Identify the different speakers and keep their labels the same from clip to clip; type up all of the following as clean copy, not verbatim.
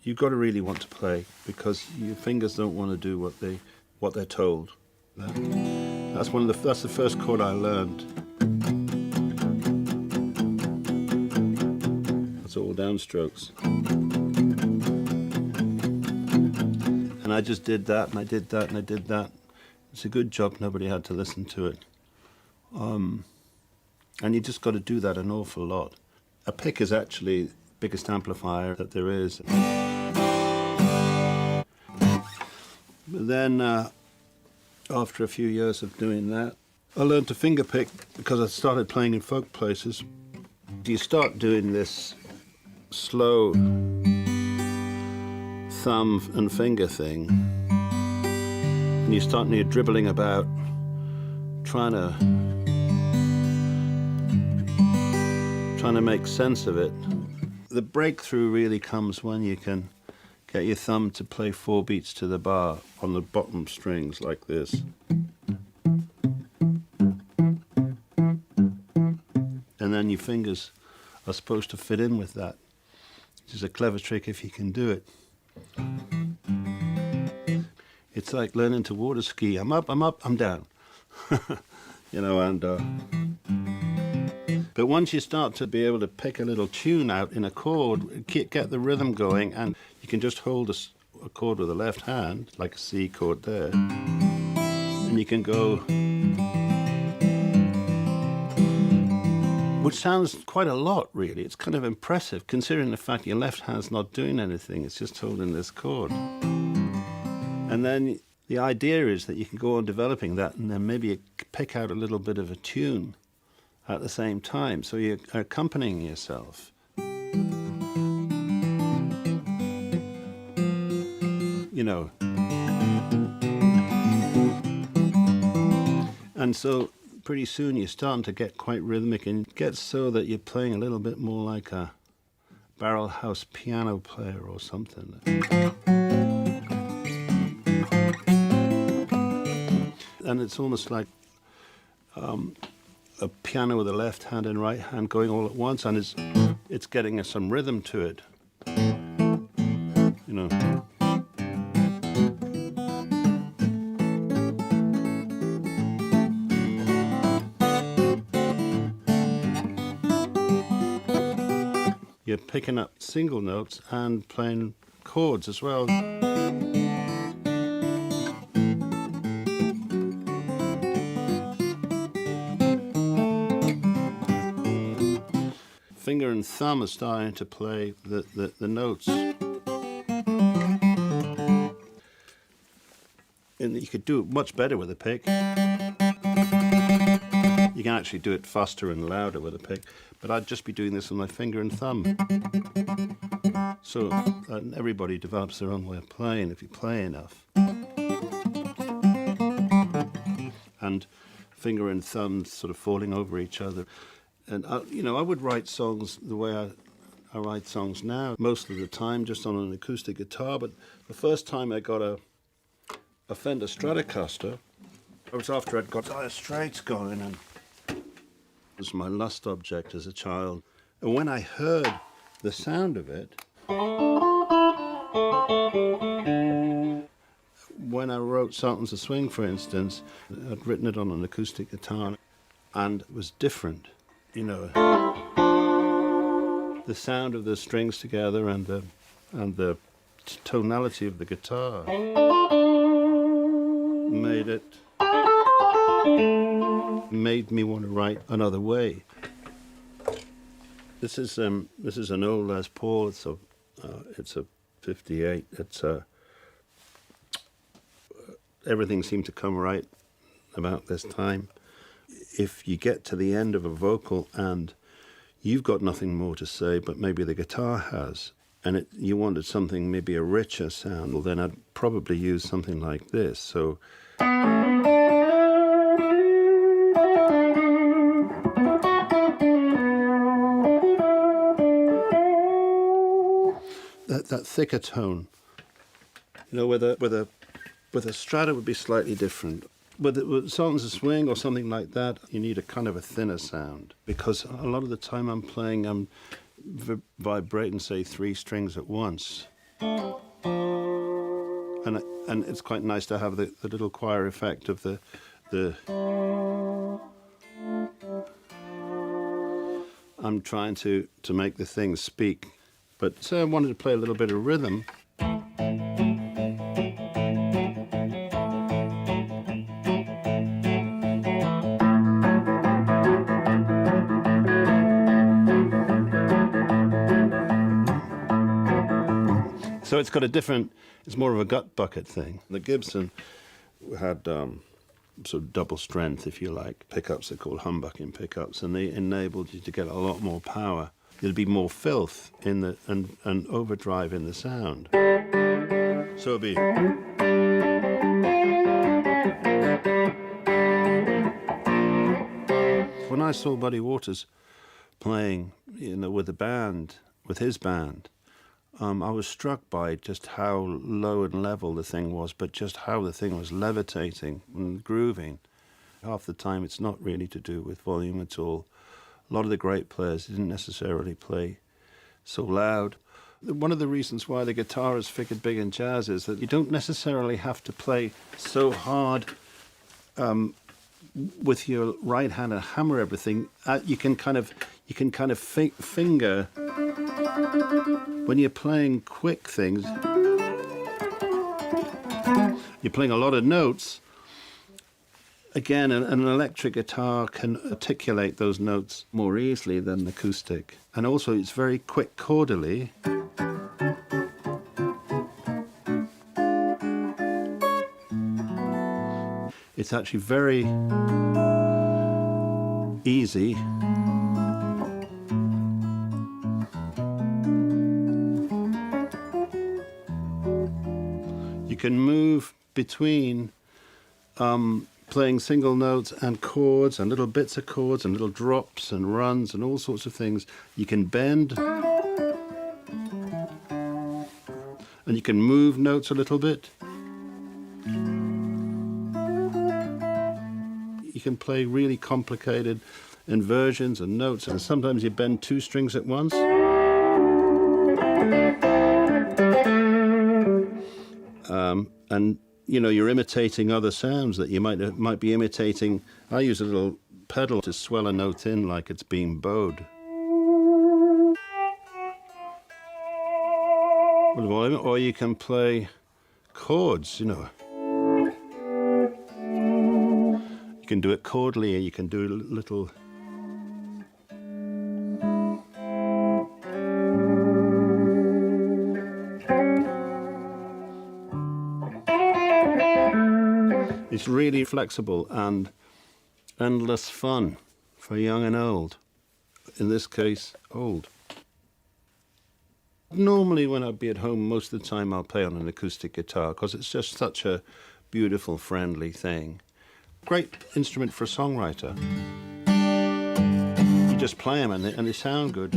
Speaker 1: you've got to really want to play, because your fingers don't want to do what they're told. That's the first chord I learned. That's all downstrokes. And I just did that, and I did that, and I did that. It's a good job nobody had to listen to it. And you just got to do that an awful lot. A pick is actually the biggest amplifier that there is. But then, after a few years of doing that, I learned to finger pick because I started playing in folk places. You start doing this slow thumb and finger thing, and you start dribbling about, trying to make sense of it. The breakthrough really comes when you can get your thumb to play 4 beats to the bar on the bottom strings like this. And then your fingers are supposed to fit in with that, which is a clever trick if you can do it. It's like learning to water ski. I'm up, I'm down. You know, and but once you start to be able to pick a little tune out in a chord, get the rhythm going, and you can just hold a chord with the left hand, like a C chord there, and you can go, which sounds quite a lot, really. It's kind of impressive, considering the fact your left hand's not doing anything, it's just holding this chord. And then the idea is that you can go on developing that, and then maybe you pick out a little bit of a tune at the same time, so you're accompanying yourself. You know. And so pretty soon you're starting to get quite rhythmic, and it gets so that you're playing a little bit more like a barrel house piano player or something. And it's almost like a piano with the left hand and right hand going all at once, and it's getting some rhythm to it. You know. You're picking up single notes and playing chords as well. Finger and thumb are starting to play the notes. And you could do it much better with a pick. You can actually do it faster and louder with a pick, but I'd just be doing this with my finger and thumb. So everybody develops their own way of playing if you play enough. And finger and thumb sort of falling over each other. And I would write songs the way I write songs now, most of the time just on an acoustic guitar. But the first time I got a Fender Stratocaster, it was after I'd got Dire Straits going, and it was my lust object as a child. And when I heard the sound of it, when I wrote Sultans of Swing, for instance, I'd written it on an acoustic guitar, and it was different. You know, the sound of the strings together and the tonality of the guitar made me want to write another way. This is an old Les Paul. It's a 58. Everything seemed to come right about this time. If you get to the end of a vocal and you've got nothing more to say, but maybe the guitar has, and you wanted something, maybe a richer sound, well, then I'd probably use something like this. So that thicker tone, you know, with a Strata would be slightly different. With Sultans of Swing or something like that, you need a kind of a thinner sound, because a lot of the time I'm playing, I'm vibrating, say, 3 strings at once. And it's quite nice to have the little choir effect of the I'm trying to make the thing speak, but I wanted to play a little bit of rhythm. So it's got a different, it's more of a gut bucket thing. The Gibson had sort of double strength, if you like. Pickups are called humbucking pickups, and they enabled you to get a lot more power. There'd be more filth in the and overdrive in the sound. So it'd be. When I saw Buddy Waters playing, with the band, with his band, I was struck by just how low and level the thing was, but just how the thing was levitating and grooving. Half the time it's not really to do with volume at all. A lot of the great players didn't necessarily play so loud. One of the reasons why the guitar is figured big in jazz is that you don't necessarily have to play so hard with your right hand and hammer everything. You can kind of finger. When you're playing quick things, you're playing a lot of notes. Again, an electric guitar can articulate those notes more easily than an acoustic. And also, it's very quick chordally. It's actually very easy. You can move between playing single notes and chords and little bits of chords and little drops and runs and all sorts of things. You can bend and you can move notes a little bit. You can play really complicated inversions and notes, and sometimes you bend two strings at once. And you're imitating other sounds that you might be imitating. I use a little pedal to swell a note in like it's being bowed. Or you can play chords, You can do it chordally, or you can do a little. It's really flexible and endless fun for young and old. In this case, old. Normally when I'd be at home, most of the time I'll play on an acoustic guitar because it's just such a beautiful, friendly thing. Great instrument for a songwriter. You just play them and they sound good.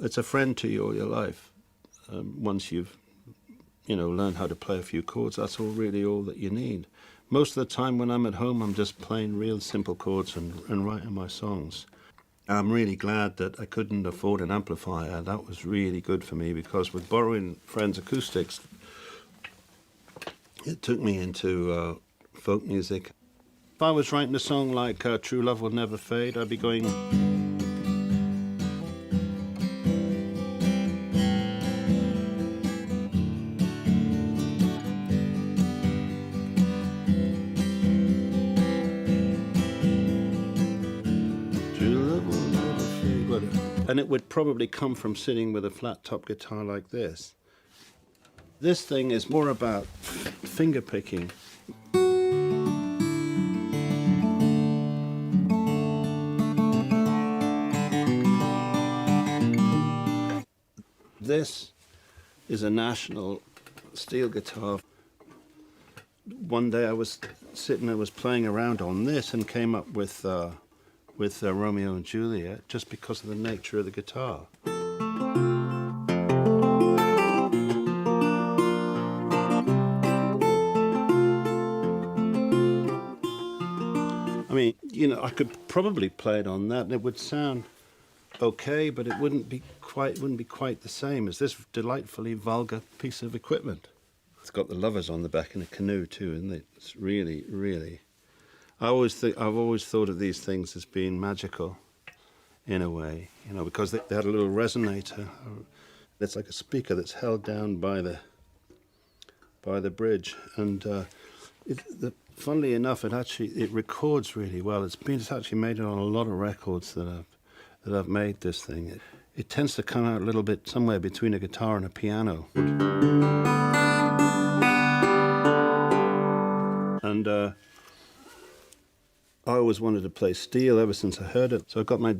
Speaker 1: It's a friend to you all your life. Once you've, learned how to play a few chords, that's really all that you need. Most of the time when I'm at home, I'm just playing real simple chords and writing my songs. I'm really glad that I couldn't afford an amplifier. That was really good for me, because with borrowing friends' acoustics, it took me into folk music. If I was writing a song like True Love Will Never Fade, I'd be going... And it would probably come from sitting with a flat top guitar like this. This thing is more about finger picking. This is a National steel guitar. One day I was playing around on this and came up with Romeo and Juliet, just because of the nature of the guitar. I mean, you know, I could probably play it on that and it would sound okay, but it wouldn't be quite the same as this delightfully vulgar piece of equipment. It's got the lovers on the back in a canoe too, isn't it? It's really, really... I've always thought of these things as being magical in a way, you know, because they had a little resonator. It's like a speaker that's held down by the bridge, and funnily enough, it records really well. It's actually made it on a lot of records that I've made. This thing, it tends to come out a little bit somewhere between a guitar and a piano. And I always wanted to play steel ever since I heard it. So I got my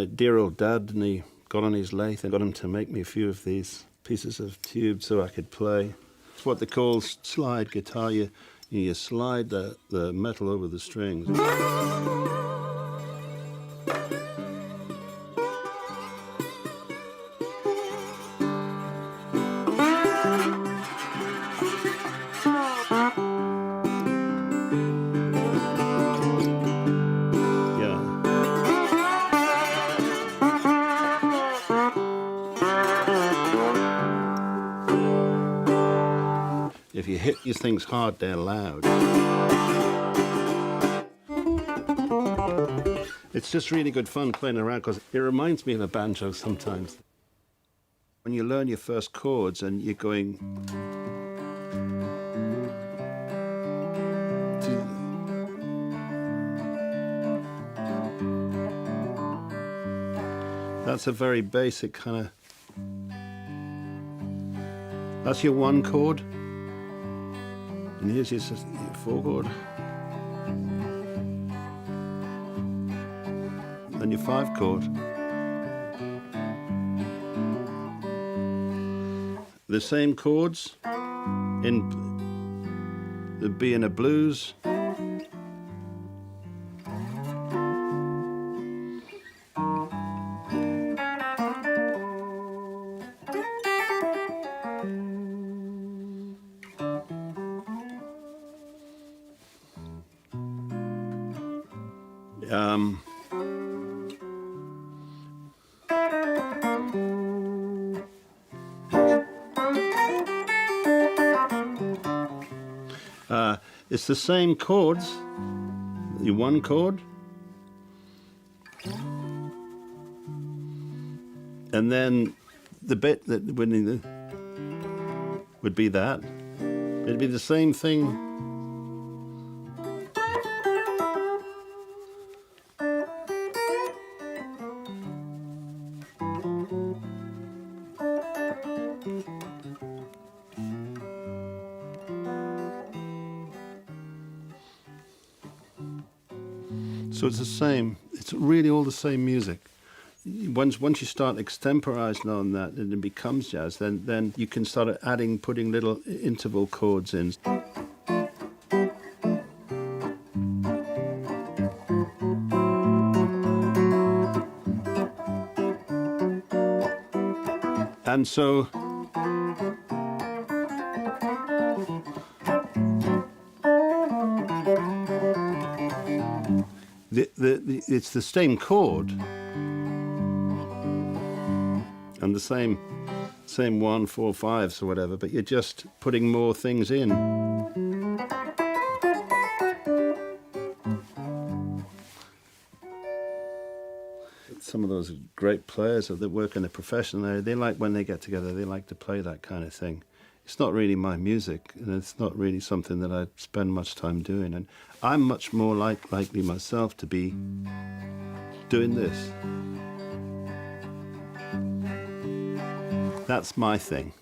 Speaker 1: dear old dad, and he got on his lathe and got him to make me a few of these pieces of tube so I could play. It's what they call slide guitar. You slide the metal over the strings. If you hit these things hard, they're loud. It's just really good fun playing around because it reminds me of a banjo sometimes. When you learn your first chords and you're going... That's a very basic kind of... That's your one chord. And here's your four chord. And your five chord. The same chords in the B in a blues. It's the same chords, your one chord, and then the bit that would be that. It'd be the same thing. So it's the same. It's really all the same music. Once you start extemporizing on that and it becomes jazz, then you can start putting little interval chords in. And so it's the same chord and the same 1, 4, 5s or whatever, but you're just putting more things in. Some of those great players that work in the professional area, they like when they get together, they like to play that kind of thing. It's not really my music, and it's not really something that I spend much time doing. And I'm much more likely myself to be doing this. That's my thing.